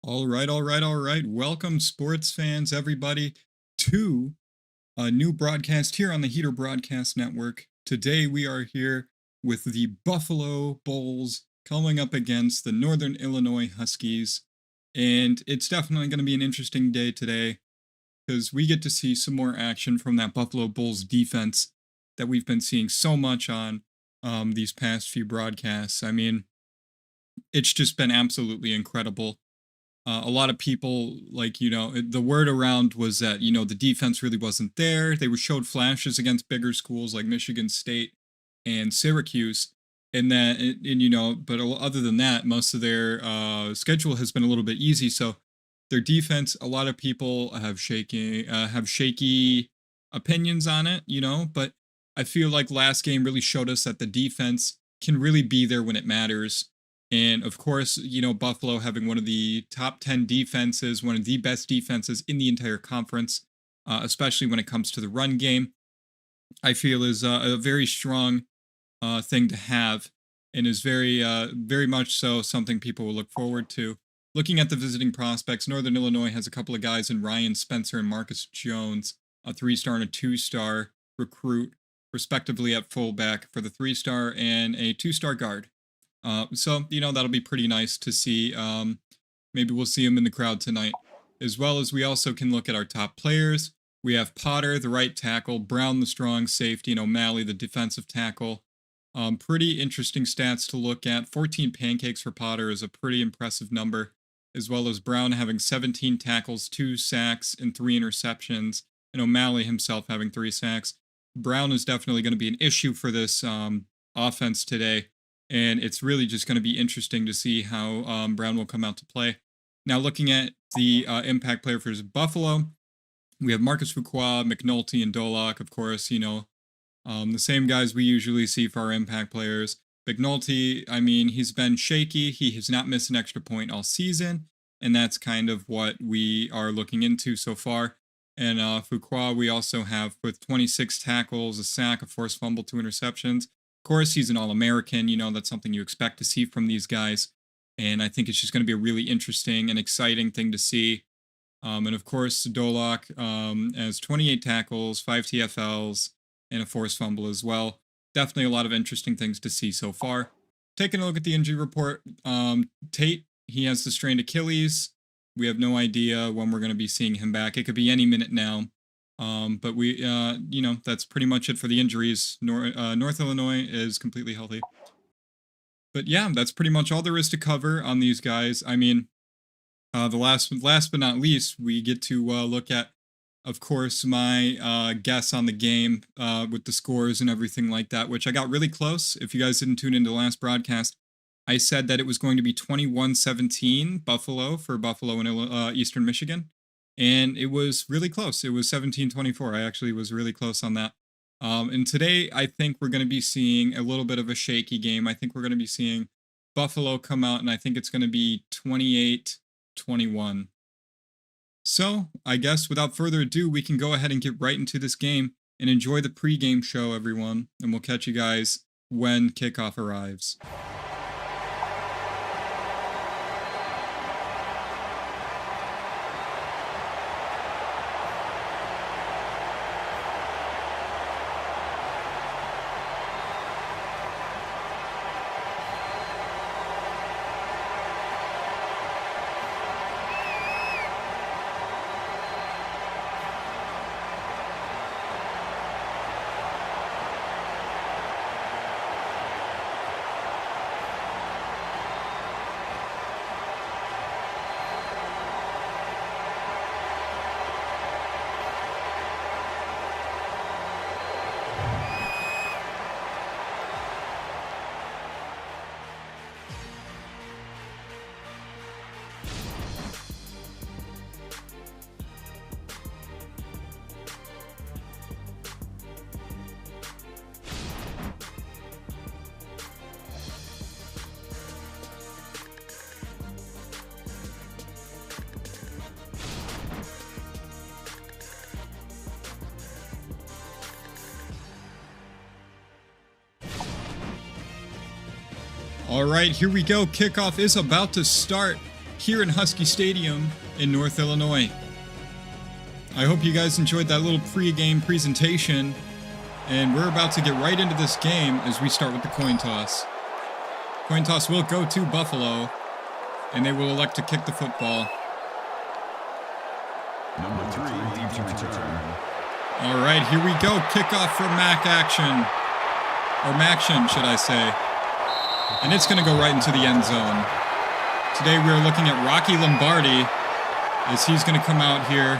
All right. Welcome, sports fans, everybody, to a new broadcast here on the Heater Broadcast Network. Today, we are here with the Buffalo Bulls coming up against the Northern Illinois Huskies. And it's definitely going to be an interesting day today because we get to see some more action from that Buffalo Bulls defense that we've been seeing so much on these past few broadcasts. I mean, it's just been absolutely incredible. A lot of people, the word around was that, the defense really wasn't there. They were showed flashes against bigger schools like Michigan State and Syracuse. But other than that, most of their schedule has been a little bit easy. So their defense, a lot of people have shaky opinions on it, but I feel like last game really showed us that the defense can really be there when it matters. And of course, Buffalo having one of the top 10 defenses, one of the best defenses in the entire conference, especially when it comes to the run game, I feel is a very strong thing to have and is very much so something people will look forward to. Looking at the visiting prospects, Northern Illinois has a couple of guys in Ryan Spencer and Marcus Jones, a 3-star and a 2-star recruit, respectively at fullback for the 3-star and a 2-star guard. That'll be pretty nice to see. Maybe we'll see him in the crowd tonight. As well as we also can look at our top players. We have Potter, the right tackle, Brown, the strong safety, and O'Malley, the defensive tackle. Pretty interesting stats to look at. 14 pancakes for Potter is a pretty impressive number, as well as Brown having 17 tackles, 2 sacks, and 3 interceptions, and O'Malley himself having 3 sacks. Brown is definitely going to be an issue for this offense today. And it's really just going to be interesting to see how Brown will come out to play. Now, looking at the impact player for Buffalo, we have Marcus Fuqua, McNulty, and Dolak, of course, the same guys we usually see for our impact players. McNulty, I mean, he's been shaky. He has not missed an extra point all season, and that's kind of what we are looking into so far. And Fuqua, we also have with 26 tackles, a sack, a forced fumble, 2 interceptions. Of course, he's an All-American. That's something you expect to see from these guys. And I think it's just going to be a really interesting and exciting thing to see. And of course, Dolak has 28 tackles, 5 TFLs, and a forced fumble as well. Definitely a lot of interesting things to see so far. Taking a look at the injury report, Tate, he has the strained Achilles. We have no idea when we're going to be seeing him back. It could be any minute now. But we, that's pretty much it for the injuries. North Illinois is completely healthy. But yeah, that's pretty much all there is to cover on these guys. I mean, the last but not least, we get to look at, of course, my guess on the game with the scores and everything like that, which I got really close. If you guys didn't tune into the last broadcast, I said that it was going to be 21-17 Buffalo for Buffalo and Eastern Michigan. And it was really close. It was 17-24. I actually was really close on that. And today, I think we're going to be seeing a little bit of a shaky game. I think we're going to be seeing Buffalo come out, and I think it's going to be 28-21. So, I guess without further ado, we can go ahead and get right into this game and enjoy the pregame show, everyone. And we'll catch you guys when kickoff arrives. All right, here we go. Kickoff is about to start here in Husky Stadium in North Illinois. I hope you guys enjoyed that little pre-game presentation, and we're about to get right into this game as we start with the coin toss. Coin toss will go to Buffalo, and they will elect to kick the football. Number 3, deep to return. All right, here we go. Kickoff for Maction, should I say. And it's going to go right into the end zone. Today we are looking at Rocky Lombardi as he's going to come out here.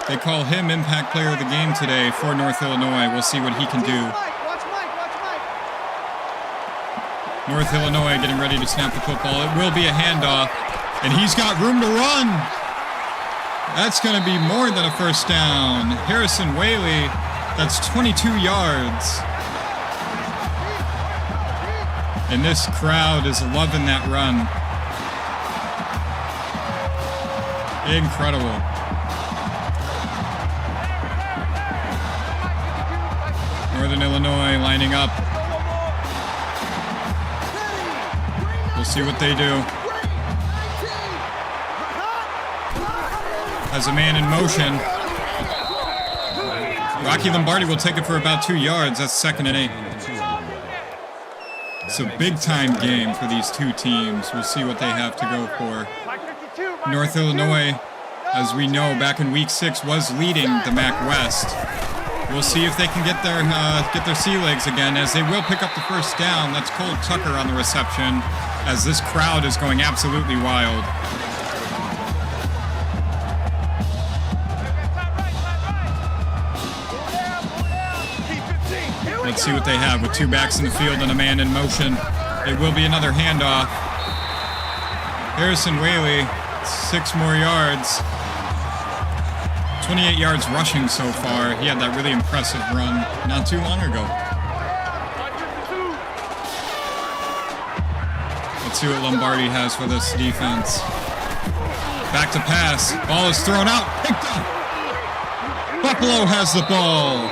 They call him Impact Player of the Game today for North Illinois. We'll see what he can do. North Illinois getting ready to snap the football. It will be a handoff, and he's got room to run. That's going to be more than a first down. Harrison Whaley, that's 22 yards. And this crowd is loving that run. Incredible. Northern Illinois lining up. We'll see what they do. Has a man in motion. Rocky Lombardi will take it for about 2 yards. That's 2nd and 8. It's a big-time game for these two teams. We'll see what they have to go for. North Illinois, as we know, back in Week 6, was leading the MAC West. We'll see if they can get their sea legs again, as they will pick up the first down. That's Cole Tucker on the reception, as this crowd is going absolutely wild. Let's see what they have with 2 backs in the field and a man in motion. It will be another handoff. Harrison Whaley, 6 more yards. 28 yards rushing so far. He had that really impressive run not too long ago. Let's see what Lombardi has for this defense. Back to pass. Ball is thrown out. Picked up. Buffalo has the ball.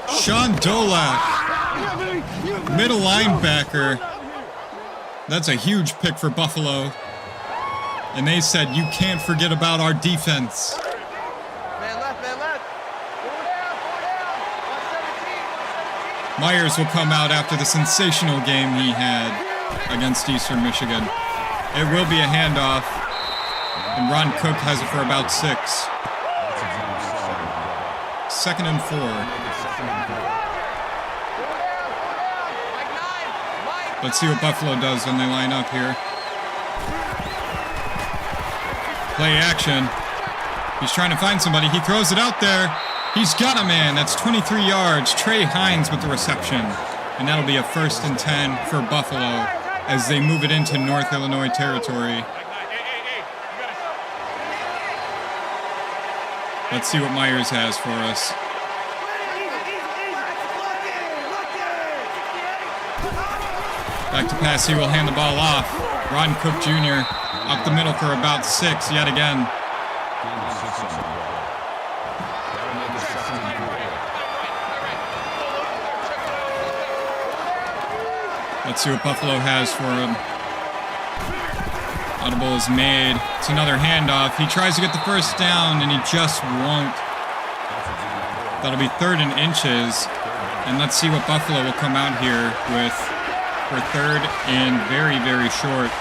Sean Dolak, middle linebacker. That's a huge pick for Buffalo. And they said, you can't forget about our defense. Man left. Myers will come out after the sensational game he had against Eastern Michigan. It will be a handoff. And Ron Cook has it for about 6. 2nd and 4. Let's see what Buffalo does when they line up here. Play action. He's trying to find somebody. He throws it out there. He's got a man. That's 23 yards. Trey Hines with the reception. And that'll be a 1st and 10 for Buffalo as they move it into North Illinois territory. Let's see what Myers has for us. Back to pass, he will hand the ball off. Ron Cook Jr. up the middle for about 6 yet again. Let's see what Buffalo has for him. Audible is made. It's another handoff. He tries to get the first down, and he just won't. That'll be 3rd and inches. And let's see what Buffalo will come out here with for 3rd and very, very short.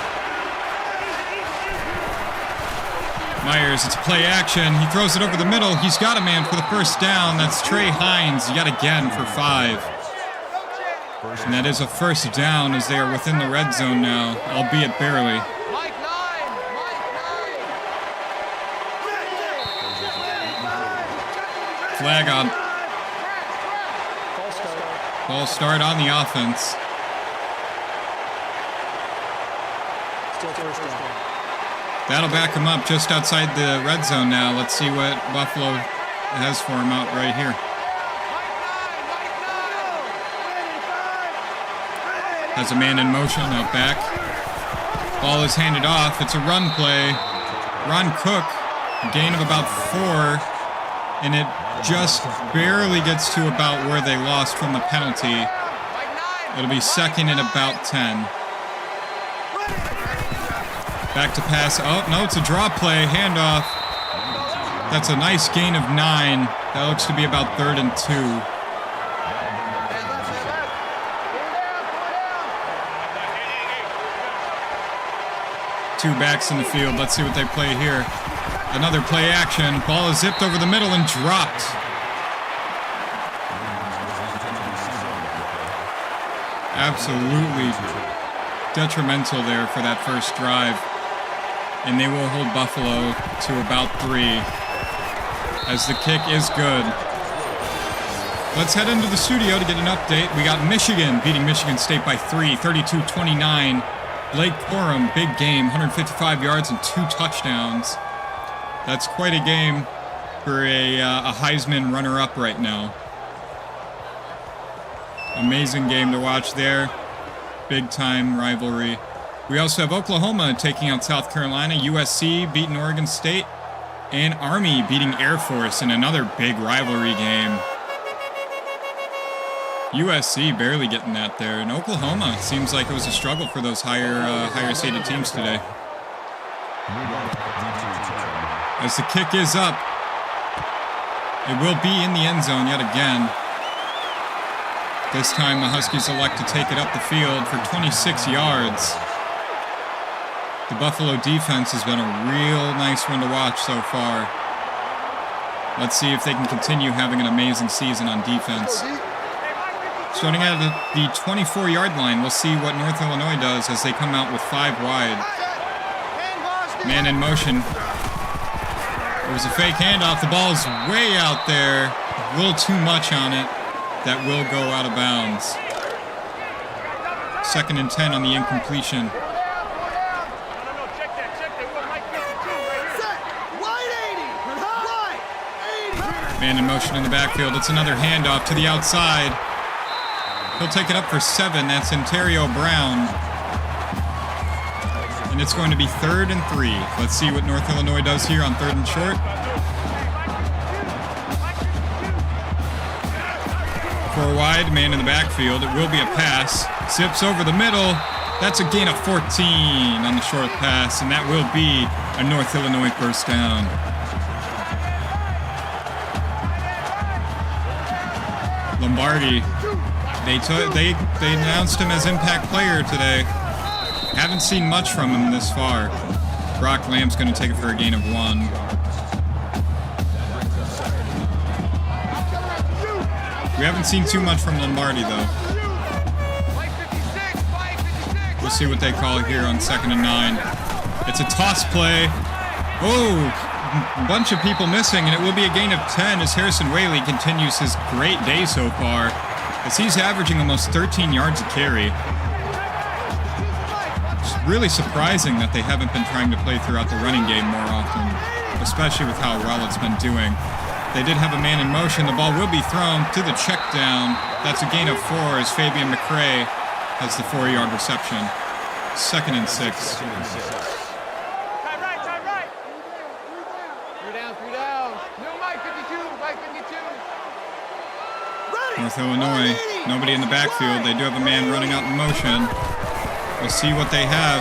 Myers, it's play action. He throws it over the middle. He's got a man for the first down. That's Trey Hines yet again for 5. And that is a first down as they are within the red zone now, albeit barely. Flag on. False start on the offense. That'll back him up just outside the red zone now. Let's see what Buffalo has for him out right here. Has a man in motion out back. Ball is handed off. It's a run play. Ron Cook, a gain of about 4, and it just barely gets to about where they lost from the penalty. It'll be 2nd and about 10. Back to pass. Oh, no, it's a draw play. Handoff. That's a nice gain of 9. That looks to be about 3rd and 2. Two backs in the field. Let's see what they play here. Another play action. Ball is zipped over the middle and dropped. Absolutely detrimental there for that first drive. And they will hold Buffalo to about 3 as the kick is good. Let's head into the studio to get an update. We got Michigan beating Michigan State by 3, 32-29. Blake Corum, big game, 155 yards and 2 touchdowns. That's quite a game for a Heisman runner-up right now. Amazing game to watch there. Big-time rivalry. We also have Oklahoma taking out South Carolina, USC beating Oregon State, and Army beating Air Force in another big rivalry game. USC barely getting that there, and Oklahoma seems like it was a struggle for those higher seeded teams today. As the kick is up, it will be in the end zone yet again. This time the Huskies elect to take it up the field for 26 yards. The Buffalo defense has been a real nice one to watch so far. Let's see if they can continue having an amazing season on defense. Starting out at the 24-yard line, we'll see what North Illinois does as they come out with 5 wide. Man in motion. There's a fake handoff. The ball's way out there. A little too much on it. That will go out of bounds. 2nd and 10 on the incompletion. Man in motion in the backfield. It's another handoff to the outside. He'll take it up for 7. That's Ontario Brown. And it's going to be 3rd and 3. Let's see what North Illinois does here on 3rd and short. 4 wide, man in the backfield. It will be a pass. Zips over the middle. That's a gain of 14 on the short pass, and that will be a North Illinois first down. Lombardi, they announced him as impact player today. Haven't seen much from him this far. Brock Lamb's going to take it for a gain of 1. We haven't seen too much from Lombardi, though. We'll see what they call here on 2nd and 9. It's a toss play. Oh, a bunch of people missing, and it will be a gain of 10 as Harrison Whaley continues his great day so far, as he's averaging almost 13 yards a carry. It's really surprising that they haven't been trying to play throughout the running game more often, especially with how well it's been doing. They did have a man in motion. The ball will be thrown to the check down. That's a gain of 4 as Fabian McRae has the 4-yard reception. 2nd and 6. North Illinois, nobody in the backfield. They do have a man running out in motion. We'll see what they have.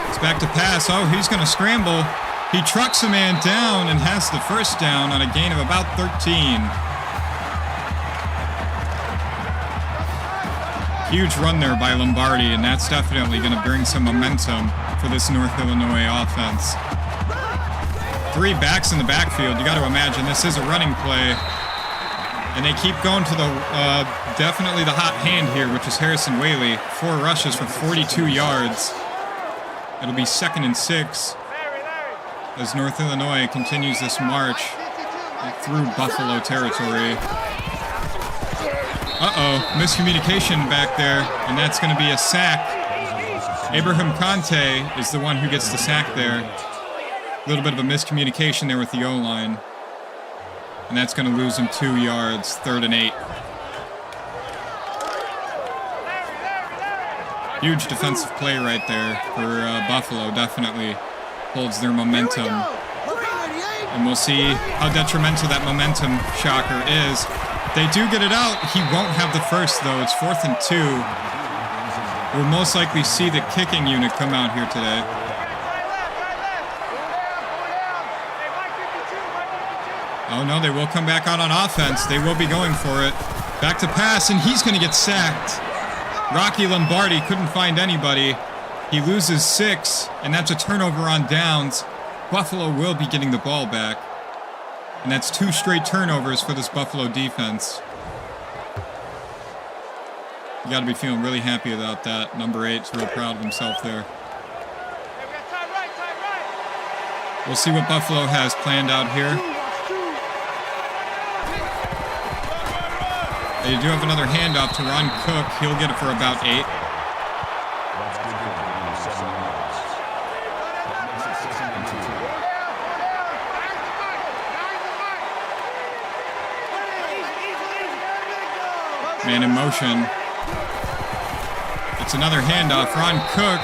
It's back to pass. Oh, he's going to scramble. He trucks a man down and has the first down on a gain of about 13. Huge run there by Lombardi, and that's definitely going to bring some momentum for this North Illinois offense. 3 backs in the backfield. You got to imagine this is a running play. And they keep going to the definitely the hot hand here, which is Harrison Whaley. 4 rushes for 42 yards. It'll be 2nd and 6 as North Illinois continues this march through Buffalo territory. Miscommunication back there, and that's going to be a sack. Abraham Conte is the one who gets the sack there. A little bit of a miscommunication there with the O-line. And that's going to lose him 2 yards, 3rd and 8. Huge defensive play right there for Buffalo. Definitely holds their momentum. And we'll see how detrimental that momentum shocker is. They do get it out. He won't have the first, though. It's 4th and 2. We'll most likely see the kicking unit come out here today. Oh no, they will come back out on offense. They will be going for it. Back to pass, and he's going to get sacked. Rocky Lombardi couldn't find anybody. He loses 6, and that's a turnover on downs. Buffalo will be getting the ball back. And that's 2 straight turnovers for this Buffalo defense. You got to be feeling really happy about that. Number 8's real proud of himself there. We'll see what Buffalo has planned out here. They do have another handoff to Ron Cook. He'll get it for about 8. Man in motion. It's another handoff. Ron Cook,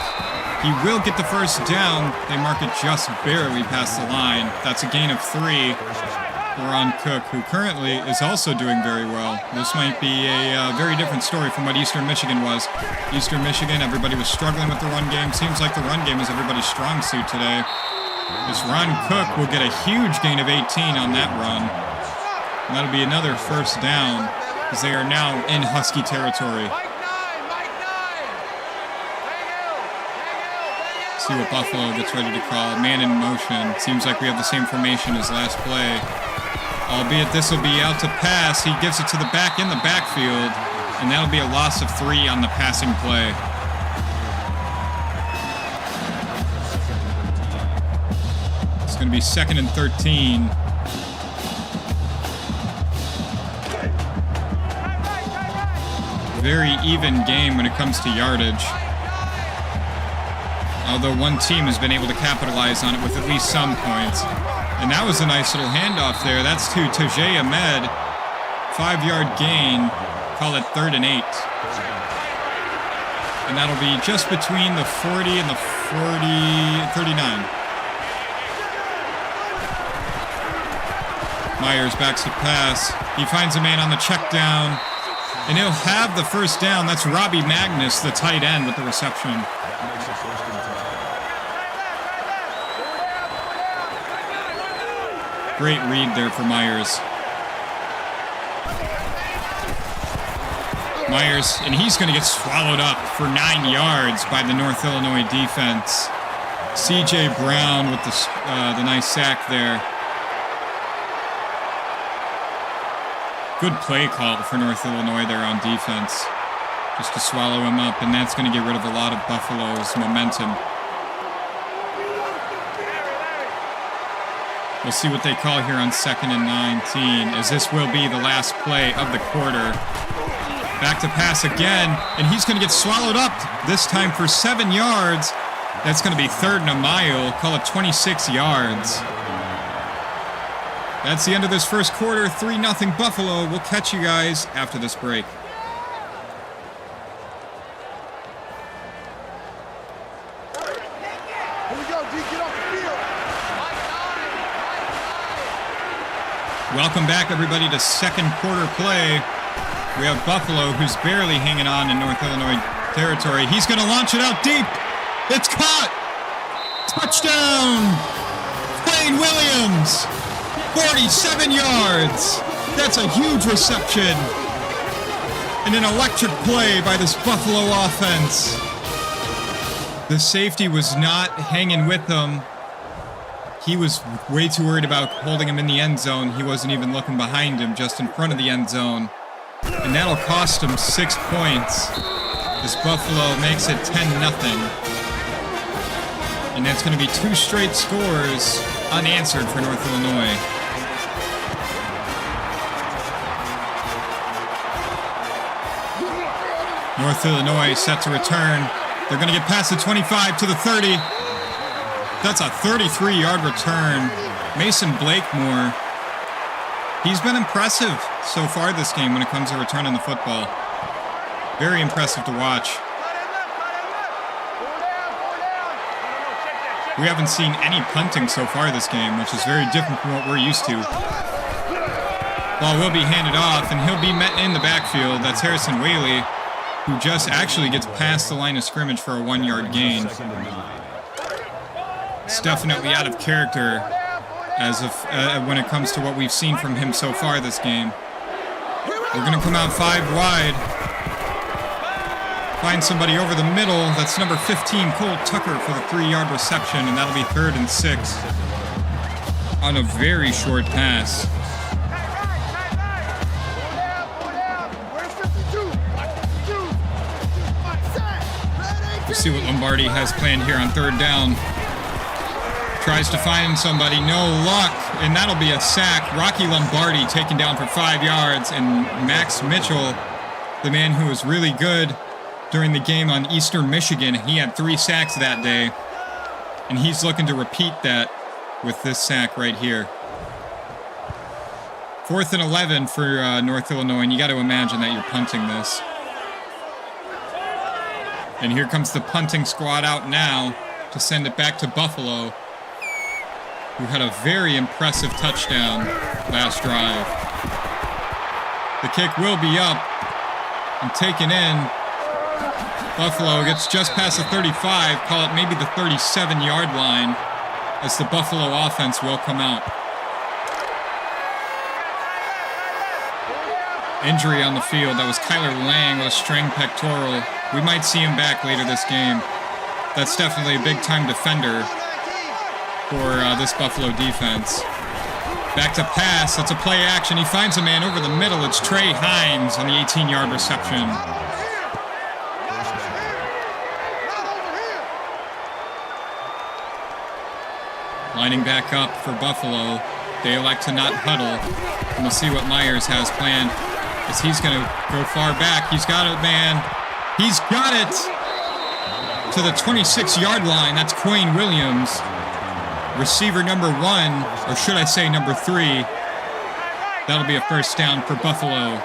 he will get the first down. They mark it just barely past the line. That's a gain of 3 for Ron Cook, who currently is also doing very well. This might be a very different story from what Eastern Michigan was. Eastern Michigan, everybody was struggling with the run game. Seems like the run game is everybody's strong suit today. This Ron Cook will get a huge gain of 18 on that run. And that'll be another first down, as they are now in Husky territory. See what Buffalo gets ready to call. Man in motion. Seems like we have the same formation as last play. Albeit this will be out to pass. He gives it to the back in the backfield. And that'll be a loss of 3 on the passing play. It's going to be 2nd and 13. Very even game when it comes to yardage. Although one team has been able to capitalize on it with at least some points. And that was a nice little handoff there. That's to Tajay Ahmed. 5-yard gain. Call it 3rd and 8. And that'll be just between the 40 and the 39. Myers backs to pass. He finds a man on the check down. And he'll have the first down. That's Robbie Magnus, the tight end, with the reception. Great read there for Myers. Myers, and he's going to get swallowed up for 9 yards by the North Illinois defense. C.J. Brown with the nice sack there. Good play call for North Illinois there on defense. Just to swallow him up, and that's going to get rid of a lot of Buffalo's momentum. We'll see what they call here on 2nd and 19, as this will be the last play of the quarter. Back to pass again, and he's going to get swallowed up, this time for 7 yards. That's going to be 3rd and a mile, call it 26 yards. That's the end of this first quarter, 3-0 Buffalo. We'll catch you guys after this break. Welcome back, everybody, to second quarter play. We have Buffalo, who's barely hanging on in North Illinois territory. He's going to launch it out deep. It's caught. Touchdown. Wayne Williams. 47 yards. That's a huge reception. And an electric play by this Buffalo offense. The safety was not hanging with him. He was way too worried about holding him in the end zone. He wasn't even looking behind him, just in front of the end zone. And that'll cost him 6 points. This Buffalo makes it 10-0. And that's going to be 2 straight scores unanswered for North Illinois. North Illinois set to return. They're going to get past the 25 to the 30. That's a 33-yard return. Mason Blakemore, he's been impressive so far this game when it comes to returning the football. Very impressive to watch. We haven't seen any punting so far this game, which is very different from what we're used to. Ball will be handed off, and he'll be met in the backfield. That's Harrison Whaley. who just actually gets past the line of scrimmage for a 1-yard gain. It's definitely out of character as of when it comes to what we've seen from him so far this game. We're going to come out 5 wide. Find somebody over the middle. That's number 15, Cole Tucker, for the 3-yard reception, and that'll be 3rd and 6 on a very short pass. We'll see what Lombardi has planned here on 3rd down. Tries to find somebody, no luck, and that'll be a sack. Rocky Lombardi taken down for 5 yards, and Max Mitchell, the man who was really good during the game on Eastern Michigan, he had 3 sacks that day, and he's looking to repeat that with this sack right here. 4th and 11 for North Illinois, and you got to imagine that you're punting this. And here comes the punting squad out now to send it back to Buffalo, who had a very impressive touchdown last drive. The kick will be up and taken in. Buffalo gets just past the 35, call it maybe the 37-yard line, as the Buffalo offense will come out. Injury on the field. That was Kyler Lang with a strained pectoral. We might see him back later this game. That's definitely a big-time defender for this Buffalo defense. Back to pass. That's a play action. He finds a man over the middle. It's Trey Hines on the 18-yard reception. Lining back up for Buffalo. They elect to not huddle. And we'll see what Myers has planned, as he's going to go far back. He's got it, man. He's got it to the 26-yard line. That's Quayne Williams. Receiver number 1, or should I say number 3. That'll be a first down for Buffalo.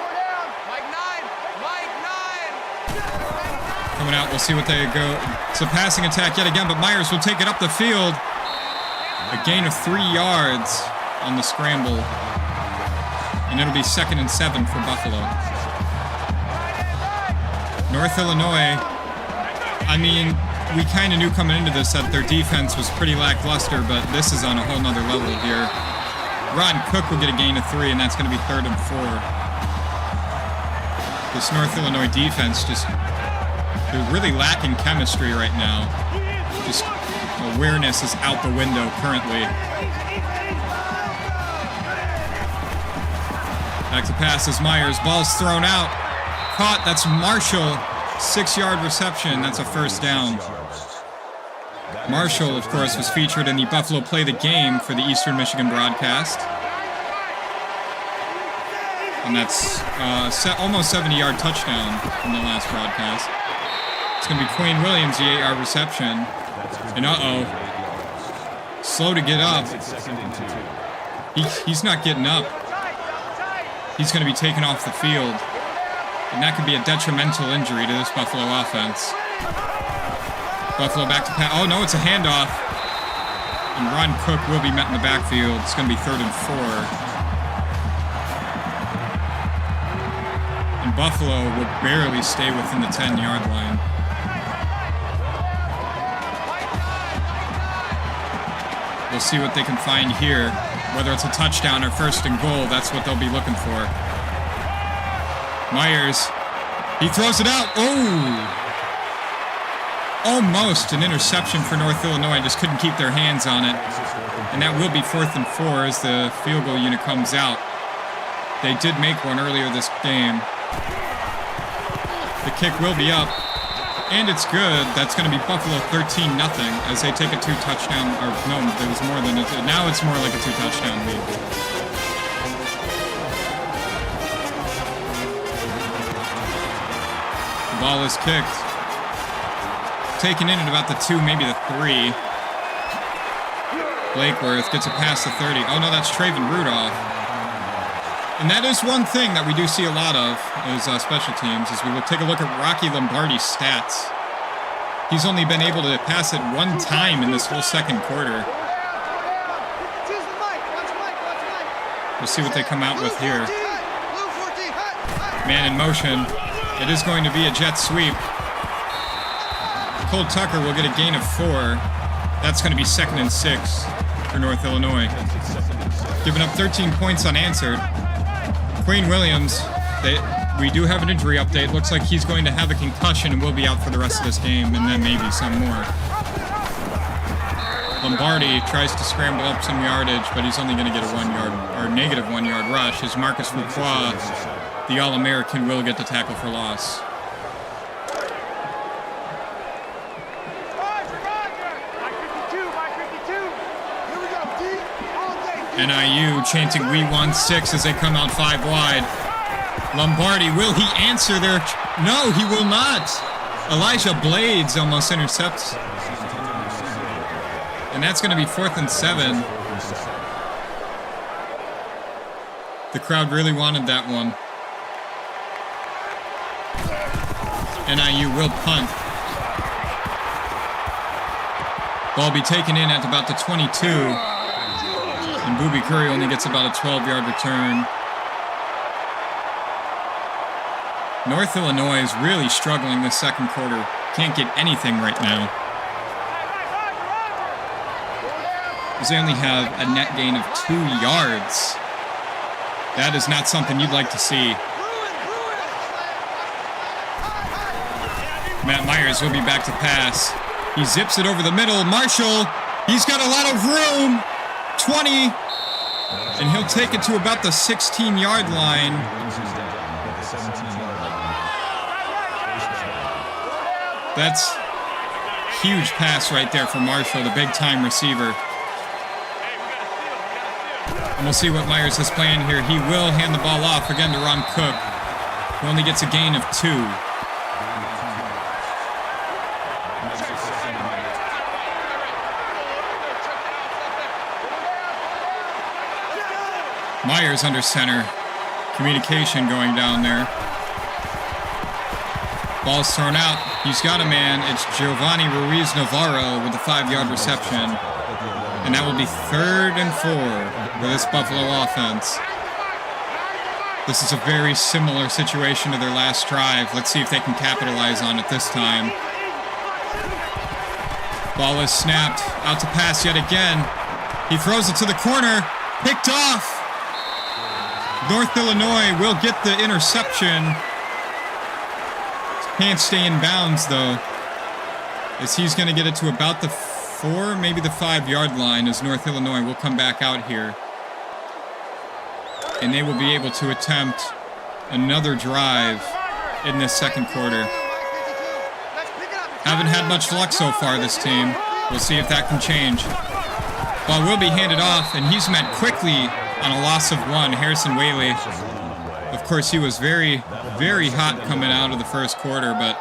Coming out, we'll see what they go. It's a passing attack yet again, but Myers will take it up the field. A gain of 3 yards on the scramble. And it'll be 2nd and 7 for Buffalo. North Illinois, I mean, we kind of knew coming into this that their defense was pretty lackluster, but this is on a whole nother level here. Ron Cook will get a gain of 3, and that's going to be 3rd and 4. This North Illinois defense they're really lacking chemistry right now. Just awareness is out the window currently. Back to pass is Myers. Ball's thrown out. Caught. That's Marshall. 6-yard reception. That's a first down. Marshall, of course, was featured in the Buffalo Play the Game for the Eastern Michigan broadcast. And that's almost 70-yard touchdown from the last broadcast. It's going to be Quayne Williams, the 8-yard reception. And slow to get up. He's not getting up. He's going to be taken off the field. And that could be a detrimental injury to this Buffalo offense. Buffalo back to pass. Oh, no, it's a handoff. And Ron Cook will be met in the backfield. It's going to be 3rd and 4. And Buffalo will barely stay within the 10-yard line. We'll see what they can find here. Whether it's a touchdown or 1st and goal, that's what they'll be looking for. Myers, he throws it out. Oh! Almost an interception for North Illinois. Just couldn't keep their hands on it. And that will be 4th and 4 as the field goal unit comes out. They did make one earlier this game. The kick will be up. And it's good. That's going to be Buffalo 13-0 as they take a 2-touchdown. Or no, there was more than a two. Now it's more like a 2-touchdown lead. The ball is kicked. Taken in at about the 2, maybe the 3. Blakeworth gets it past the 30. Oh no, that's Traven Rudolph. And that is one thing that we do see a lot of as special teams, is we will take a look at Rocky Lombardi's stats. He's only been able to pass it 1 time in this whole second quarter. We'll see what they come out with here. Man in motion. It is going to be a jet sweep. Cole Tucker will get a gain of 4. That's going to be 2nd and 6 for North Illinois. Giving up 13 points unanswered. Quinn Williams, we do have an injury update. Looks like he's going to have a concussion and will be out for the rest of this game, and then maybe some more. Lombardi tries to scramble up some yardage, but he's only going to get a negative 1 yard rush, as Marcus Fuqua, the All-American, will get the tackle for loss. NIU chanting "We won 6" as they come out 5 wide. Lombardi, will he answer their... No, he will not. Elijah Blades almost intercepts. And that's going to be 4th and 7. The crowd really wanted that one. NIU will punt. Ball be taken in at about the 22. And Booby Curry only gets about a 12-yard return. North Illinois is really struggling this second quarter. Can't get anything right now. As they only have a net gain of 2 yards. That is not something you'd like to see. Matt Myers will be back to pass. He zips it over the middle. Marshall, he's got a lot of room. 20. And he'll take it to about the 16-yard line. That's huge pass right there for Marshall, the big-time receiver. And we'll see what Myers has planned here. He will hand the ball off again to Ron Cook, who only gets a gain of 2. Myers under center. Communication going down there. Ball's thrown out. He's got a man. It's Giovanni Ruiz Navarro with a 5-yard reception. And that will be 3rd and 4 for this Buffalo offense. This is a very similar situation to their last drive. Let's see if they can capitalize on it this time. Ball is snapped. Out to pass yet again. He throws it to the corner. Picked off. North Illinois will get the interception. Can't stay in bounds, though, as he's going to get it to about the 4, maybe the 5-yard line, as North Illinois will come back out here. And they will be able to attempt another drive in this second quarter. Haven't had much luck so far, this team. We'll see if that can change. Ball will be handed off, and he's met quickly on a loss of 1, Harrison Whaley. Of course, he was very, very hot coming out of the first quarter, but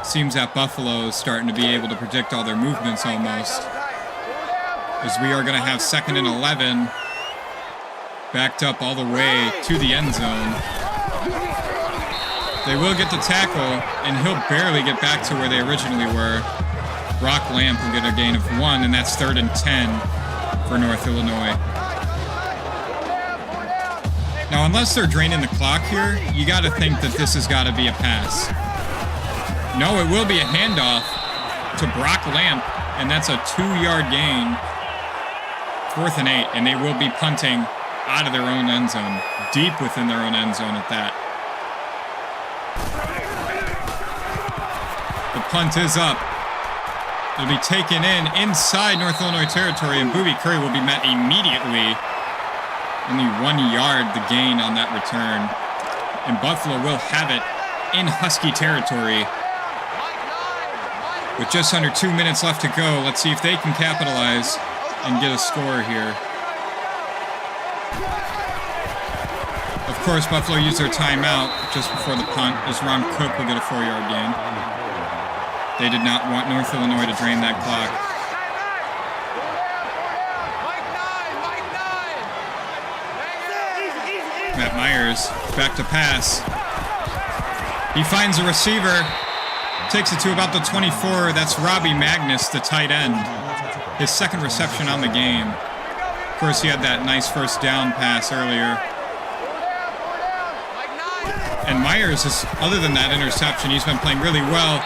seems that Buffalo is starting to be able to predict all their movements almost. As we are going to have 2nd and 11, backed up all the way to the end zone. They will get the tackle, and he'll barely get back to where they originally were. Brock Lamp will get a gain of 1, and that's 3rd and 10 for North Illinois. Now, unless they're draining the clock here, you got to think that this has got to be a pass. No, it will be a handoff to Brock Lamp, and that's a 2-yard gain. 4th and 8, and they will be punting out of their own end zone, deep within their own end zone at that. The punt is up. It'll be taken in inside North Illinois territory, and Booby Curry will be met immediately. Only 1 yard the gain on that return. And Buffalo will have it in Husky territory. With just under 2 minutes left to go, let's see if they can capitalize and get a score here. Of course, Buffalo used their timeout just before the punt, as Ron Cook will get a 4-yard gain. They did not want North Illinois to drain that clock. Matt Myers back to pass. He finds a receiver, takes it to about the 24. That's Robbie Magnus, the tight end. His 2nd reception on the game. Of course, he had that nice first down pass earlier. And Myers is, other than that interception, he's been playing really well.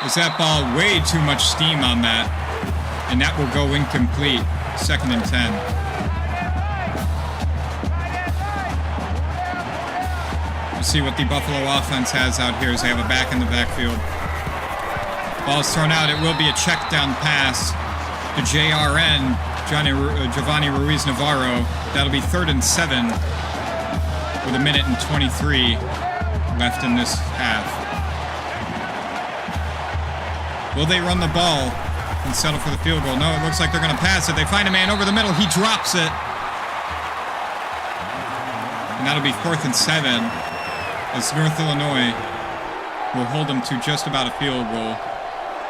Is that ball way too much steam on that? And that will go incomplete. 2nd and 10. We'll see what the Buffalo offense has out here as they have a back in the backfield. Ball's thrown out. It will be a check down pass to JRN, Giovanni Ruiz Navarro. That'll be 3rd and 7 with 1:23 left in this half. Will they run the ball and settle for the field goal? No, it looks like they're going to pass it. They find a man over the middle. He drops it. And that'll be 4th and 7 as North Illinois will hold them to just about a field goal.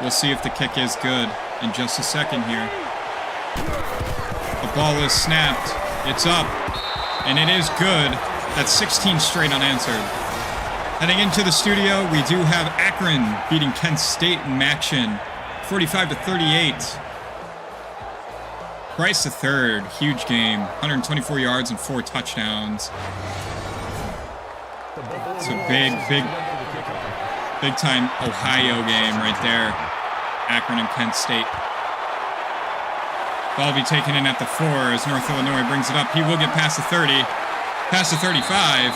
We'll see if the kick is good in just a second here. The ball is snapped. It's up. And it is good. That's 16 straight unanswered. Heading into the studio, we do have Akron beating Kent State in action, 45-38. Bryce III, huge game, 124 yards and 4 touchdowns. It's a big time Ohio game right there. Akron and Kent State. Ball will be taken in at the 4 as North Illinois brings it up. He will get past the 30, past the 35.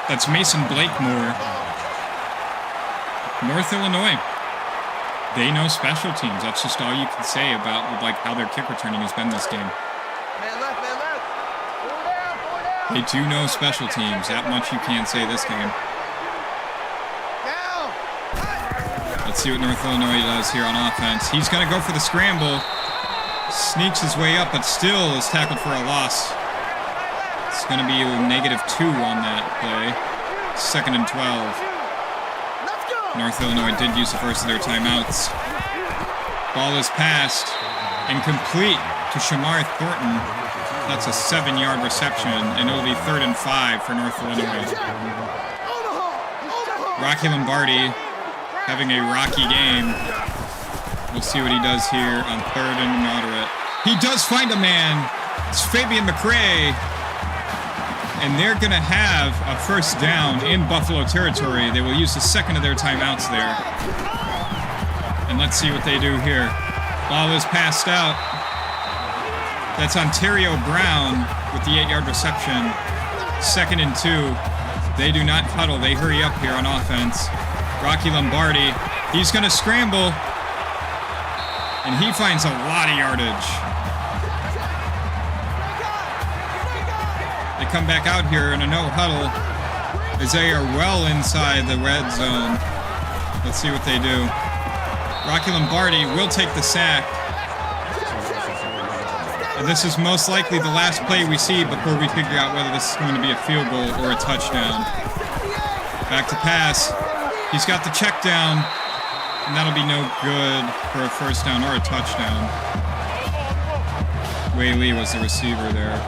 That's Mason Blakemore. North Illinois. They know special teams. That's just all you can say about like how their kick returning has been this game. Man left, man left. Pull down, pull down. They do know special teams. That much you can say this game. Down. Let's see what North Illinois does here on offense. He's going to go for the scramble. Sneaks his way up, but still is tackled for a loss. It's going to be a -2 on that play. 2nd and 12. North Illinois did use the first of their timeouts. Ball is passed and complete to Shamar Thornton. That's a 7-yard reception, and it'll be 3rd and 5 for North Illinois. Rocky Lombardi having a rocky game. We'll see what he does here on 3rd and moderate. He does find a man. It's Fabian McRae. And they're going to have a first down in Buffalo territory. They will use the 2nd of their timeouts there. And let's see what they do here. Ball is passed out. That's Ontario Brown with the 8-yard reception. 2nd and 2. They do not huddle. They hurry up here on offense. Rocky Lombardi. He's going to scramble. And he finds a lot of yardage. They come back out here in a no huddle as they are well inside the red zone. Let's see what they do. Rocky Lombardi will take the sack. And this is most likely the last play we see before we figure out whether this is going to be a field goal or a touchdown. Back to pass. He's got the check down, and that'll be no good for a first down or a touchdown. Wei Lee was the receiver there.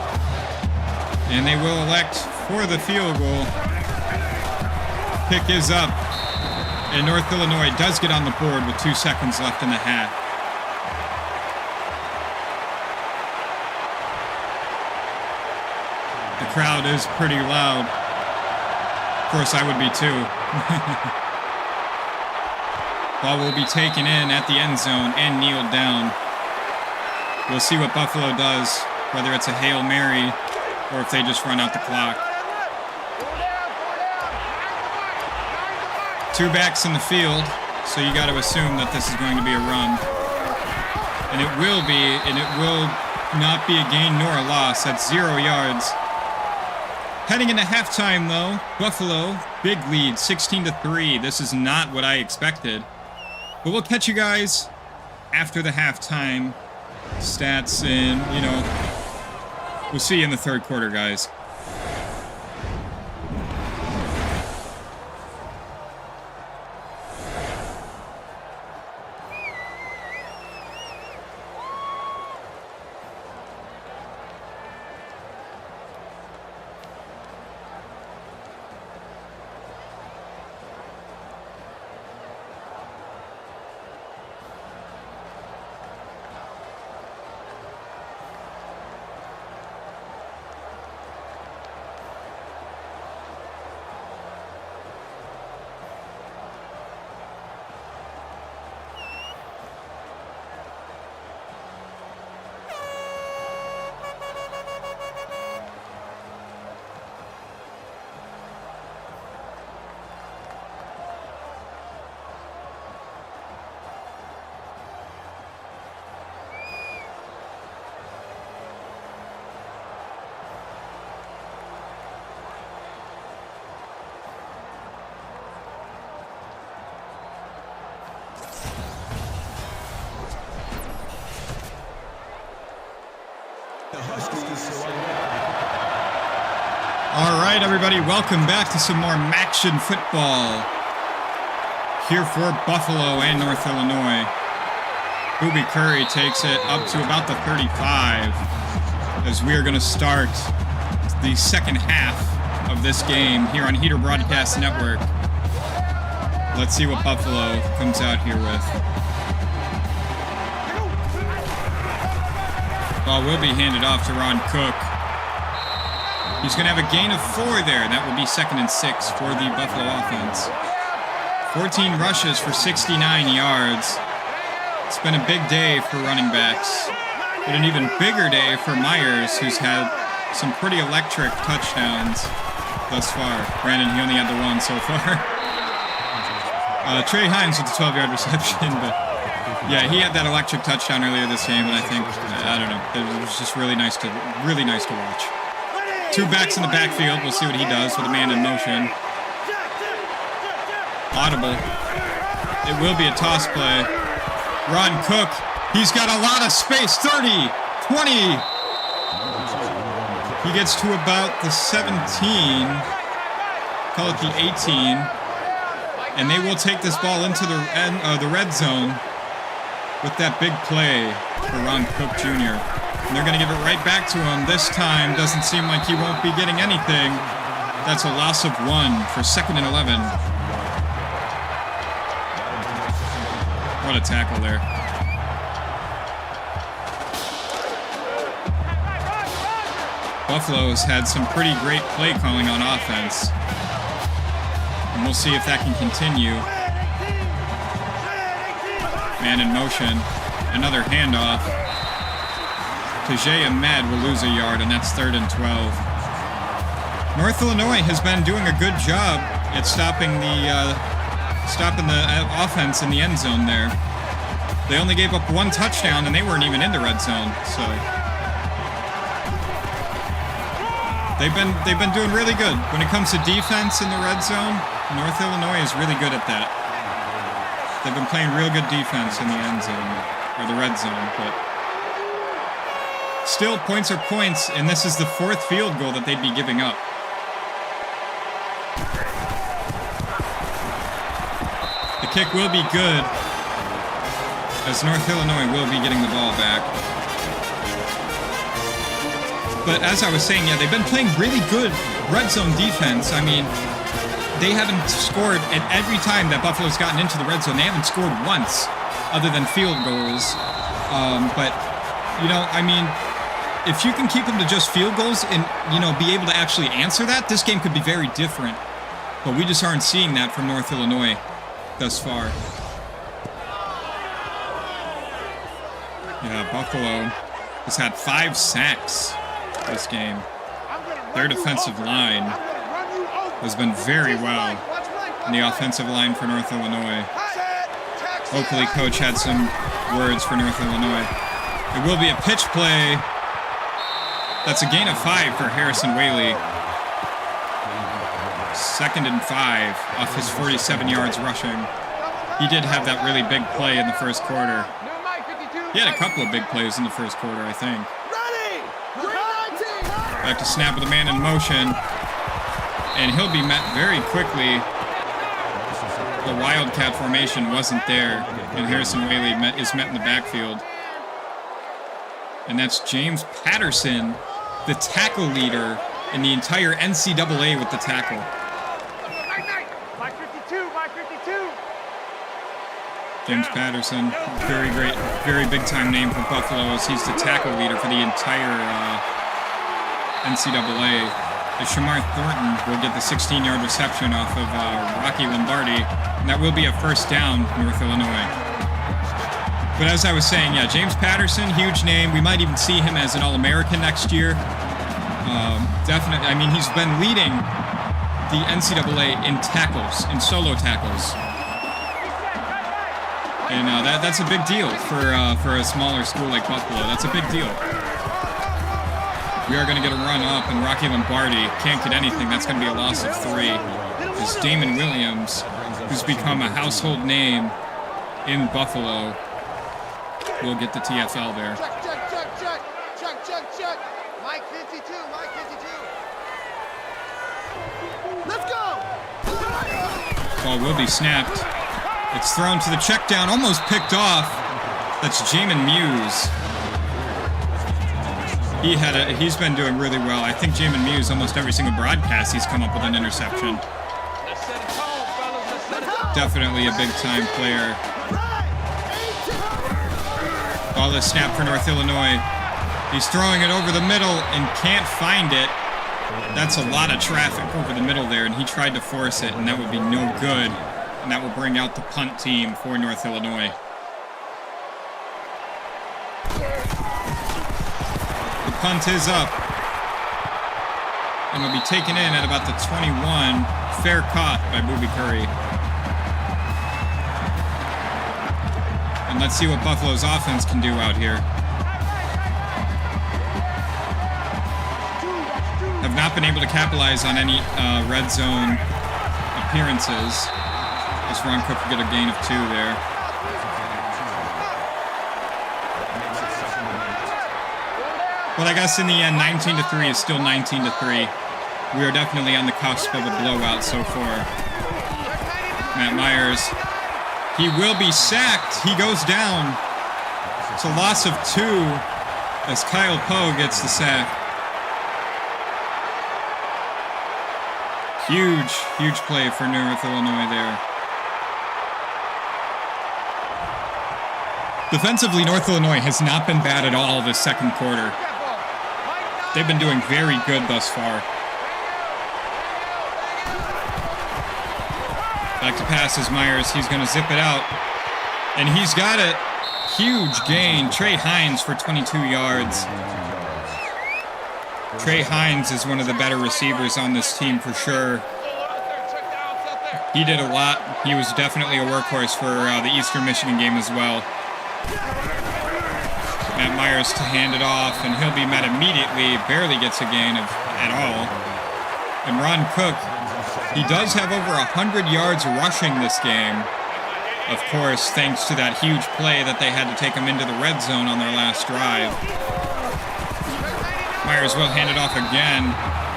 And they will elect for the field goal. Kick is up. And North Illinois does get on the board with 2 seconds left in the half. The crowd is pretty loud. Of course, I would be too. Ball will be taken in at the end zone and kneeled down. We'll see what Buffalo does, whether it's a Hail Mary or if they just run out the clock. 2 backs in the field, so you got to assume that this is going to be a run. And it will be, and it will not be a gain nor a loss. That's 0 yards. Heading into halftime, though, Buffalo, big lead, 16-3. This is not what I expected. But we'll catch you guys after the halftime stats and, we'll see you in the 3rd quarter, guys. All right, everybody, welcome back to some more Maction football here for Buffalo and North Illinois. Booby Curry takes it up to about the 35 as we are going to start the second half of this game here on Heater Broadcast Network. Let's see what Buffalo comes out here with. Ball will be handed off to Ron Cook. He's going to have a gain of 4 there. That will be 2nd and 6 for the Buffalo offense. 14 rushes for 69 yards. It's been a big day for running backs, but an even bigger day for Myers, who's had some pretty electric touchdowns thus far. Brandon, he only had the one so far. Trey Hines with the 12-yard reception, but yeah, he had that electric touchdown earlier this game, and I think, I don't know, it was just really nice to watch. 2 backs in the backfield. We'll see what he does with a man in motion. Audible. It will be a toss play. Ron Cook, he's got a lot of space. 30, 20. He gets to about the 17. Call it the 18. And they will take this ball into the red zone with that big play for Ron Cook Jr. And they're going to give it right back to him. This time, doesn't seem like he won't be getting anything. That's a loss of 1 for 2nd and 11. What a tackle there. Buffalo's had some pretty great play calling on offense. And we'll see if that can continue. Man in motion. Another handoff. Tajay Ahmed will lose a yard, and that's 3rd and 12. North Illinois has been doing a good job at stopping the offense in the end zone there. They only gave up 1 touchdown, and they weren't even in the red zone. So they've been doing really good when it comes to defense in the red zone. North Illinois is really good at that. They've been playing real good defense in the end zone or the red zone, but still, points are points, and this is the 4th field goal that they'd be giving up. The kick will be good, as North Illinois will be getting the ball back. But as I was saying, yeah, they've been playing really good red zone defense. I mean, they haven't scored at every time that Buffalo's gotten into the red zone. They haven't scored once, other than field goals. But, you know, I mean, if you can keep them to just field goals and, you know, be able to actually answer that, this game could be very different. But we just aren't seeing that from North Illinois thus far. Yeah, Buffalo has had 5 sacks this game. Their defensive line has been very well in the offensive line for North Illinois. Hopefully, Coach had some words for North Illinois. It will be a pitch play. That's a gain of 5 for Harrison Whaley. 2nd and 5 off his 47 yards rushing. He did have that really big play in the first quarter. He had a couple of big plays in the first quarter, I think. Back to snap with a man in motion. And he'll be met very quickly. The Wildcat formation wasn't there, and Harrison Whaley is met in the backfield. And that's James Patterson, the tackle leader in the entire NCAA with the tackle. James Patterson, very great, very big-time name for Buffalo, as he's the tackle leader for the entire NCAA. As Shamar Thornton will get the 16-yard reception off of Rocky Lombardi, and that will be a first down, North Illinois. But as I was saying, yeah, James Patterson, huge name. We might even see him as an All-American next year. Definitely, I mean, he's been leading the NCAA in tackles, in solo tackles. And that's a big deal for a smaller school like Buffalo. That's a big deal. We are going to get a run up, and Rocky Lombardi can't get anything. That's going to be a loss of 3. As Damon Williams, who's become a household name in Buffalo, will get the TFL there. Check. ball will be snapped. It's thrown to the check down, almost picked off. That's Jamin Muse. He's been doing really well. I think Jamin Muse, almost every single broadcast, he's come up with an interception. Definitely a big-time player. Ball is snapped for North Illinois. He's throwing it over the middle and can't find it. That's a lot of traffic over the middle there, and he tried to force it, and that would be no good. And that will bring out the punt team for North Illinois. The punt is up. And will be taken in at about the 21. Fair caught by Booby Curry. And let's see what Buffalo's offense can do out here. Have not been able to capitalize on any red zone appearances. As Ron Cook will get a gain of 2 there. But I guess in the end, 19-3 is still 19-3. We are definitely on the cusp of a blowout so far. Matt Myers, he will be sacked. He goes down. It's a loss of 2 as Kyle Poe gets the sack. Huge, huge play for North Illinois there. Defensively, North Illinois has not been bad at all this second quarter. They've been doing very good thus far. Back to pass is Myers. He's going to zip it out. And he's got it. Huge gain. Trey Hines for 22 yards. Trey Hines is one of the better receivers on this team for sure. He did a lot. He was definitely a workhorse for the Eastern Michigan game as well. Matt Myers to hand it off, and he'll be met immediately. Barely gets a gain at all. And Ron Cook, he does have over 100 yards rushing this game. Of course, thanks to that huge play that they had to take him into the red zone on their last drive. Myers will hand it off again,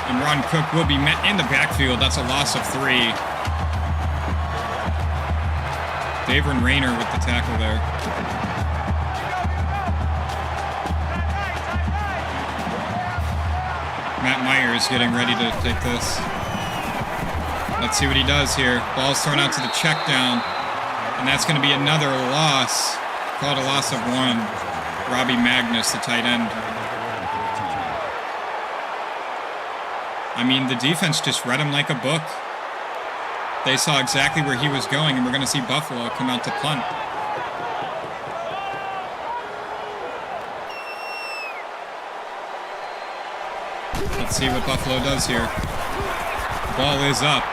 and Ron Cook will be met in the backfield. That's a loss of 3. Davern Rayner with the tackle there. Matt Myers getting ready to take this. Let's see what he does here. Ball's thrown out to the check down, and that's going to be another loss. Called a loss of 1. Robbie Magnus, the tight end. I mean, the defense just read him like a book. They saw exactly where he was going, and we're going to see Buffalo come out to punt. Let's see what Buffalo does here. The ball is up.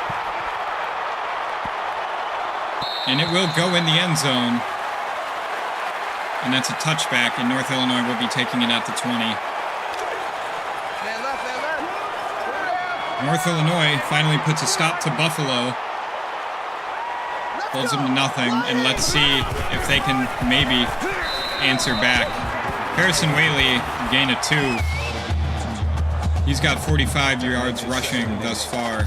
And it will go in the end zone. And that's a touchback, and North Illinois will be taking it at the 20. North Illinois finally puts a stop to Buffalo. Holds them to nothing, and let's see if they can maybe answer back. Harrison Whaley, gain of 2. He's got 45 yards rushing thus far.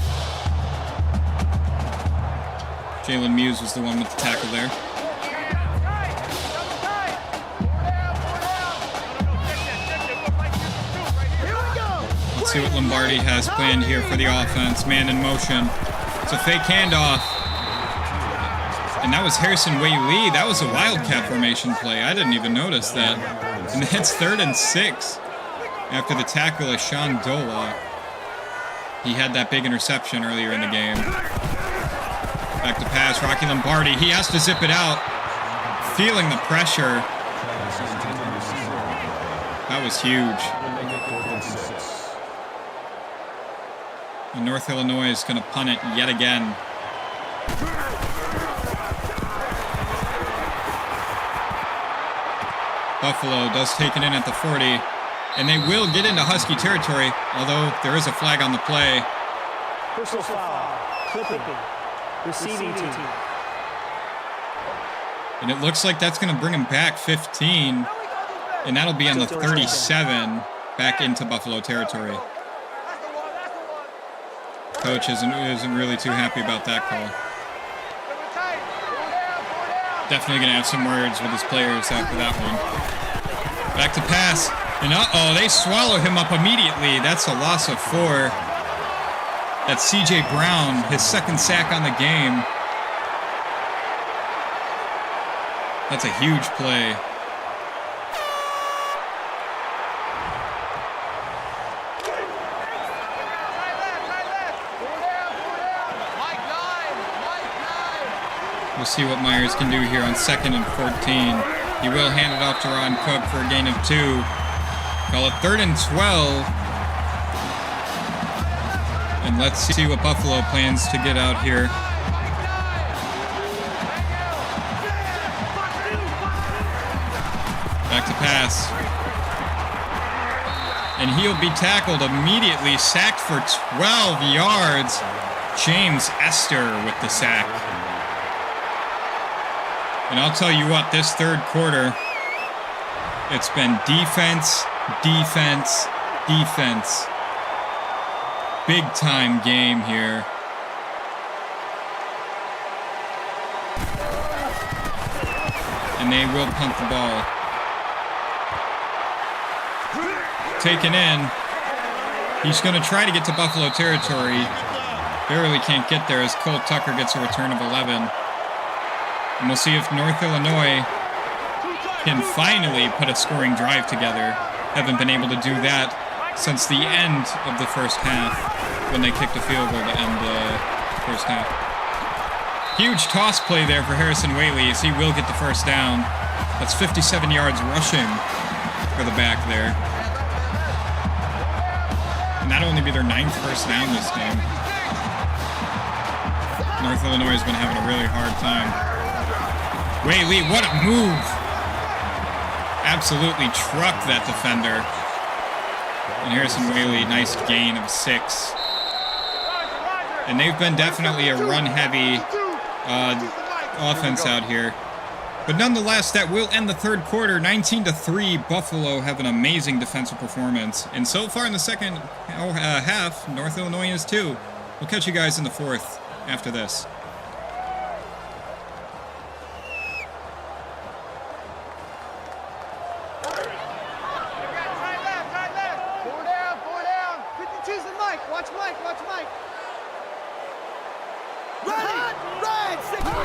Jalen Muse was the one with the tackle there. Let's see what Lombardi has planned here for the offense. Man in motion. It's a fake handoff. And that was Harrison Whaley. That was a wildcat formation play. I didn't even notice that. And it's 3rd and 6. After the tackle of Sean Dola. He had that big interception earlier in the game. Back to pass, Rocky Lombardi. He has to zip it out. Feeling the pressure. That was huge. And North Illinois is going to punt it yet again. Buffalo does take it in at the 40. And they will get into Husky territory, although there is a flag on the play. Personal foul. Clipping. Receiving team. And it looks like that's going to bring him back 15. And that'll be on the 37, back into Buffalo territory. Coach isn't really too happy about that call. definitely going to have some words with his players after that one. Back to pass. And uh-oh, they swallow him up immediately. That's a loss of 4. That's C.J. Brown, his second sack on the game. That's a huge play. We'll see what Myers can do here on 2nd and 14. He will hand it off to Ron Cook for a gain of 2. Call it 3rd and 12. And let's see what Buffalo plans to get out here. Back to pass. And he'll be tackled immediately, sacked for 12 yards. James Esther with the sack. And I'll tell you what, this third quarter, it's been defense, defense, defense. Big time game here. And they will punt the ball. Taken in. He's going to try to get to Buffalo territory. Barely can't get there as Cole Tucker gets a return of 11. And we'll see if North Illinois can finally put a scoring drive together. Haven't been able to do that since the end of the first half, when they kicked a field goal to end the first half. Huge toss play there for Harrison Whaley, as he will get the first down. That's 57 yards rushing for the back there. And that'll only be their 9th first down this game. North Illinois has been having a really hard time. Whaley, what a move! Absolutely trucked that defender. And Harrison Whaley, nice gain of 6. And they've been definitely a run-heavy offense out here. But nonetheless, that will end the third quarter. 19-3, Buffalo have an amazing defensive performance. And so far in the second half, North Illinois is too. We'll catch you guys in the fourth after this.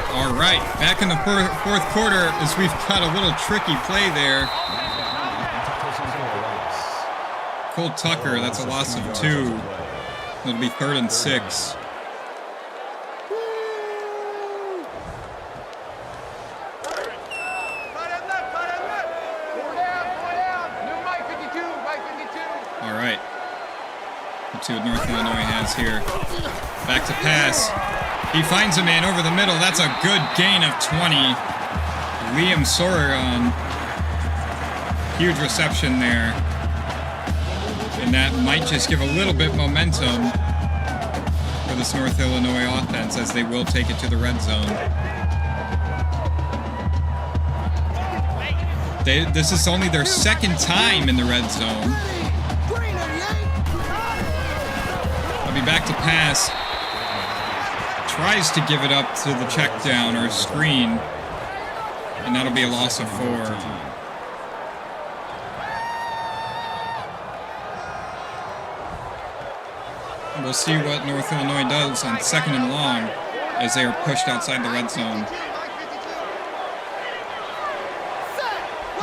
All right, back in the fourth quarter as we've got a little tricky play there. Cole Tucker, that's a loss of 2. It'll be 3rd and 6. All right. Let's see what North Illinois has here. Back to pass. He finds a man over the middle. That's a good gain of 20. Liam Soreron. Huge reception there. And that might just give a little bit momentum for this North Illinois offense as they will take it to the red zone. This is only their 2nd time in the red zone. I'll be back to pass. Tries to give it up to the check down or screen, and that'll be a loss of 4. We'll see what North Illinois does on 2nd and long as they are pushed outside the red zone.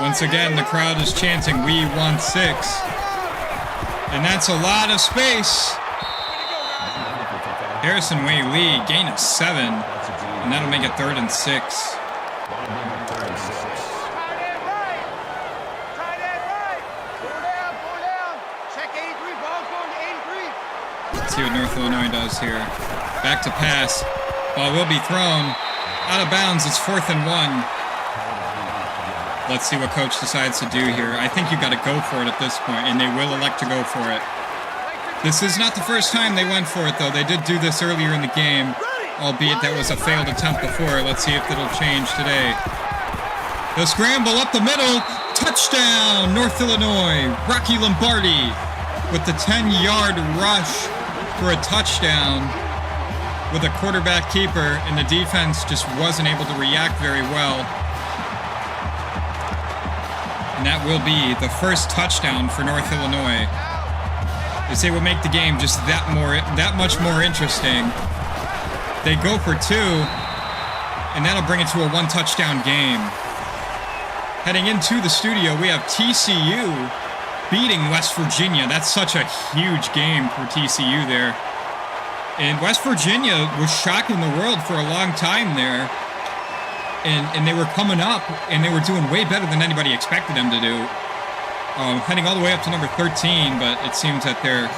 Once again, the crowd is chanting, "We want 6." And that's a lot of space. Harrison Whaley, gain of 7, and that'll make it 3rd and 6. Let's see what North Illinois does here. Back to pass. Ball will be thrown. Out of bounds, it's 4th and 1. Let's see what coach decides to do here. I think you got to go for it at this point, and they will elect to go for it. This is not the first time they went for it, though. They did do this earlier in the game, albeit that was a failed attempt before. Let's see if it'll change today. The scramble up the middle. Touchdown, North Illinois. Rocky Lombardi with the 10-yard rush for a touchdown. with a quarterback keeper, and the defense just wasn't able to react very well. And that will be the first touchdown for North Illinois, as they will make the game just that much more interesting. They go for 2, and that'll bring it to a 1-touchdown game. Heading into the studio, we have TCU beating West Virginia. That's such a huge game for TCU there. And West Virginia was shocking the world for a long time there. And they were coming up, and they were doing way better than anybody expected them to do. Heading all the way up to number 13, but it seems that their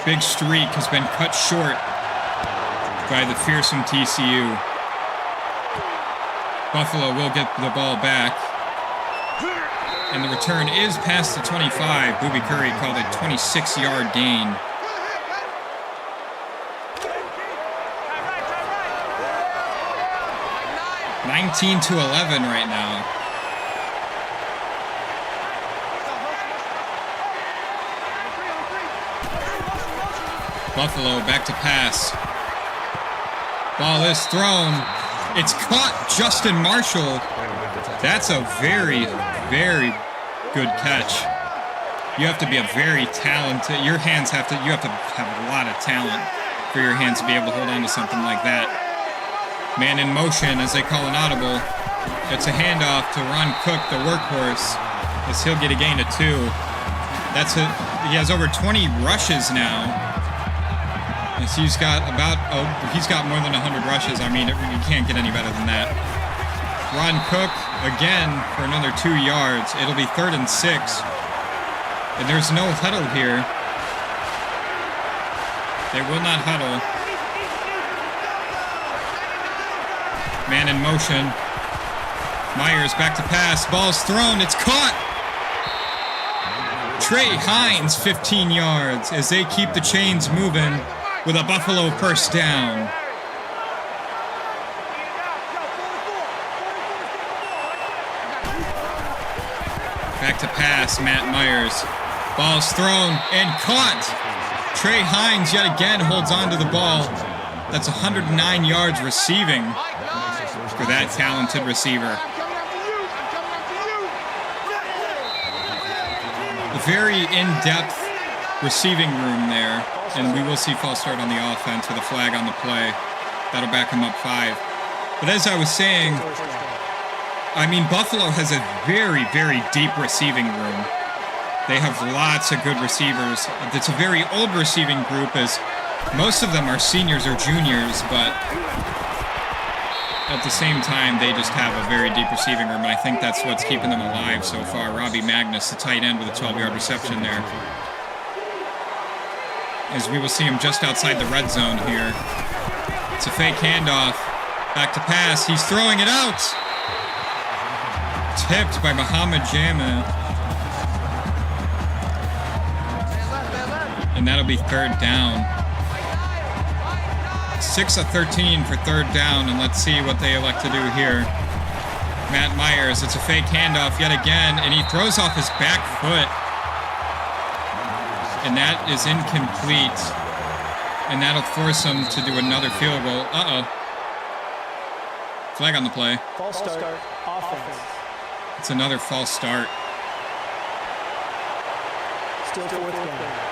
big streak has been cut short by the fearsome TCU. Buffalo will get the ball back. And the return is past the 25. Booby Curry called a 26-yard gain. (19-11) right now. Buffalo back to pass. Ball is thrown. It's caught. Justin Marshall. That's a very, very good catch. You have to be a very talented. You have to have a lot of talent for your hands to be able to hold on to something like that. Man in motion, as they call an audible. It's a handoff to Ron Cook, the workhorse, as he'll get a gain of 2. He has over 20 rushes now. As he's got more than 100 rushes. I mean, you can't get any better than that. Ron Cook again for another 2 yards. It'll be 3rd and 6. And there's no huddle here. They will not huddle. Man in motion. Myers back to pass. Ball's thrown. It's caught. Trey Hines, 15 yards, as they keep the chains moving with a Buffalo first down. Back to pass, Matt Myers. Ball's thrown and caught. Trey Hines yet again holds on to the ball. That's 109 yards receiving for that talented receiver. A very in-depth receiving room there, and we will see false start on the offense with a flag on the play. That'll back him up 5. But as I was saying, I mean, Buffalo has a very, very deep receiving room. They have lots of good receivers. It's a very old receiving group, as most of them are seniors or juniors, but at the same time, they just have a very deep receiving room, and I think that's what's keeping them alive so far. Robbie Magnus, the tight end, with a 12-yard reception there. As we will see him just outside the red zone here. It's a fake handoff. Back to pass. He's throwing it out. Tipped by Muhammad Jama. And that'll be 3rd down. 6 of 13 for 3rd down, and let's see what they elect to do here. Matt Myers, it's a fake handoff yet again, and he throws off his back foot. And that is incomplete. And that'll force him to do another field goal. Uh-oh. Flag on the play. False start. Offense. It's another false start. Still 4th down.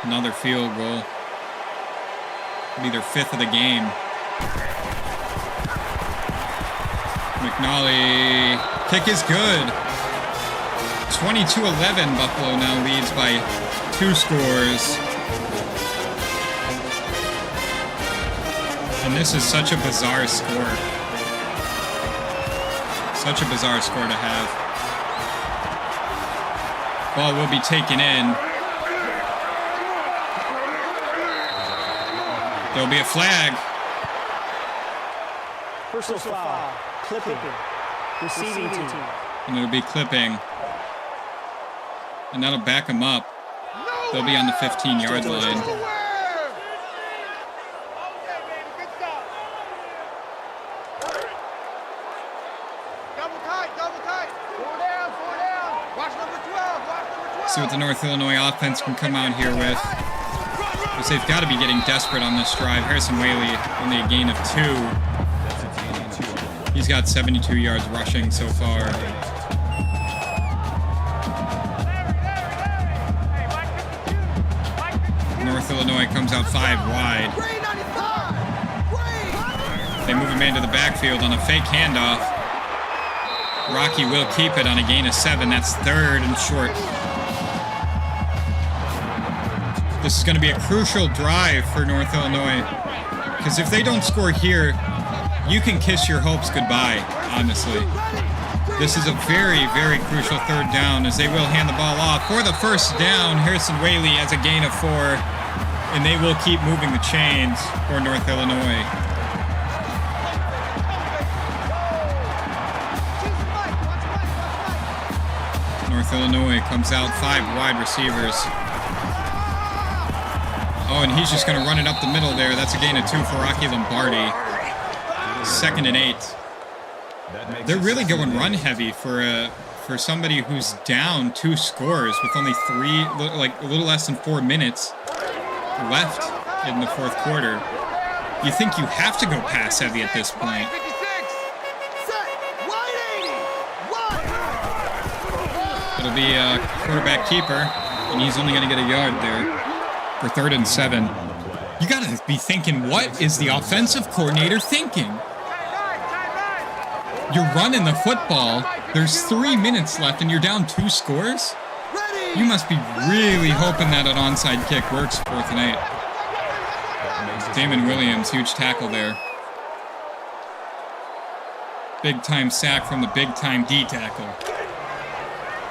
Another field goal. It'll be their 5th of the game. McNally. Kick is good. 22-11. Buffalo now leads by 2 scores. And this is such a bizarre score. Such a bizarre score to have. Ball will be taken in. There'll be a flag. Personal foul. Clipping. Receiving team. And it'll be clipping. And that'll back them up. They'll be on the 15-yard line. See what the North Illinois offense can come out here with. because they've got to be getting desperate on this drive. Harrison Whaley only a gain of 2. He's got 72 yards rushing so far. North Illinois comes out 5 wide. They move a man to the backfield on a fake handoff. Rocky will keep it on a gain of 7. That's 3rd and short. This is going to be a crucial drive for North Illinois, because if they don't score here, you can kiss your hopes goodbye, honestly. This is a very, very crucial 3rd down, as they will hand the ball off for the 1st down. Harrison Whaley has a gain of 4, and they will keep moving the chains for North Illinois. North Illinois comes out 5 wide receivers. Oh, and he's just going to run it up the middle there. That's a gain of 2 for Rocky Lombardi. 2nd and 8. They're really going run heavy for somebody who's down 2 scores with only a little less than 4 minutes left in the 4th quarter. You think you have to go pass heavy at this point. It'll be a quarterback keeper, and he's only going to get a yard there for 3rd and 7. You got to be thinking, what is the offensive coordinator thinking? You're running the football. There's 3 minutes left, and you're down 2 scores? You must be really hoping that an onside kick works. 4th and 8. Damon Williams, huge tackle there. Big time sack from the big time D tackle.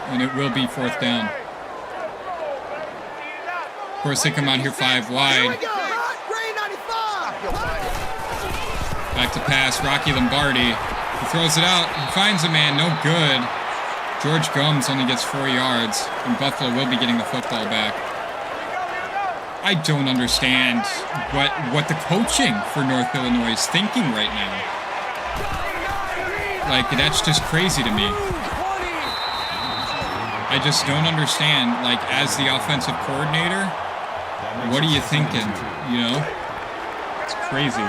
And it will be 4th down. Of course, they come out here 5 wide. Back to pass, Rocky Lombardi. He throws it out, he finds a man, no good. George Gums only gets 4 yards, and Buffalo will be getting the football back. I don't understand what the coaching for North Illinois is thinking right now. Like, that's just crazy to me. I just don't understand, like, as the offensive coordinator, what are you thinking, you know? It's crazy.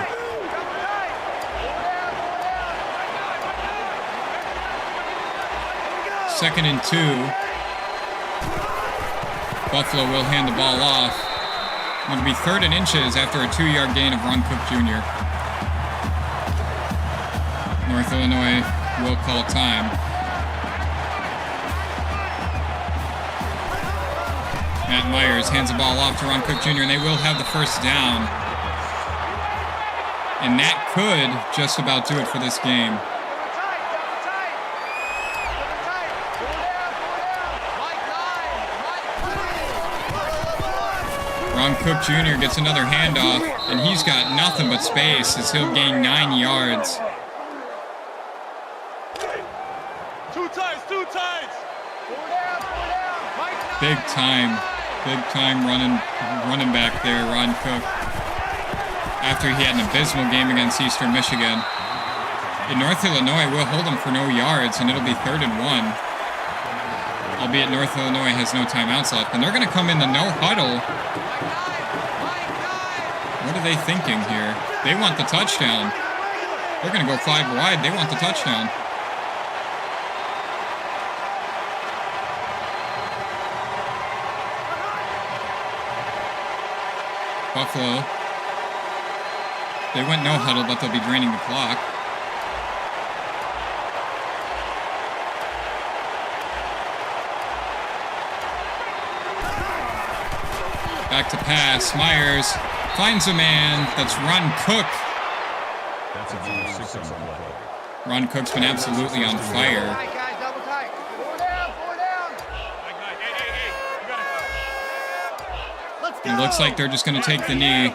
Second and 2. Buffalo will hand the ball off. It'll be 3rd and inches after a 2-yard gain of Ron Cook Jr. North Illinois will call time. Matt Myers hands the ball off to Ron Cook Jr., and they will have the 1st down. And that could just about do it for this game. Ron Cook Jr. gets another handoff, and he's got nothing but space as he'll gain 9 yards. Two times. Big time running back there, Ron Cook. After he had an abysmal game against Eastern Michigan. In North Illinois, will hold him for no yards, and it'll be 3rd and 1. Albeit North Illinois has no timeouts left, and they're going to come in the no huddle. What are they thinking here? They want the touchdown. They're going to go 5 wide. They want the touchdown. Buffalo. They went no huddle, but they'll be draining the clock. Back to pass. Myers finds a man. That's Ron Cook. That's a 6 on the play. Ron Cook's been absolutely on fire. Tight, guys, double tight. 4 down. Let's go. It looks like they're just going to take the knee.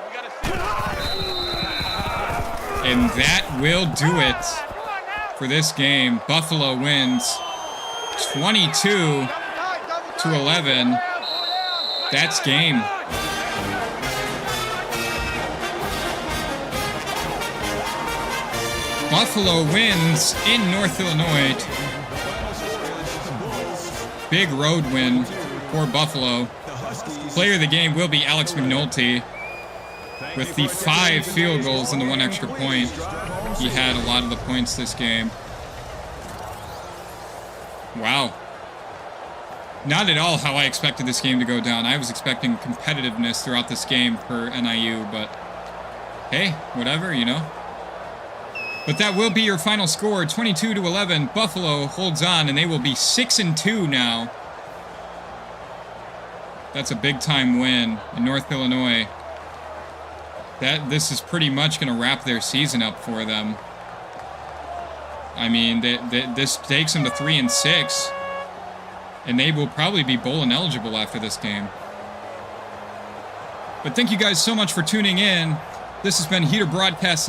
And that will do it for this game. Buffalo wins 22-11. That's game. Buffalo wins in North Illinois. Big road win for Buffalo. Player of the game will be Alex McNulty. With the 5 field goals and the 1 extra point, he had a lot of the points this game. Wow. Not at all how I expected this game to go down. I was expecting competitiveness throughout this game for NIU, but hey, whatever, you know. But that will be your final score, 22-11. Buffalo holds on, and they will be 6-2 now. That's a big-time win in North Illinois. This is pretty much going to wrap their season up for them. I mean, this takes them to 3-6, and they will probably be bowl ineligible after this game. But thank you guys so much for tuning in. This has been Heater Broadcast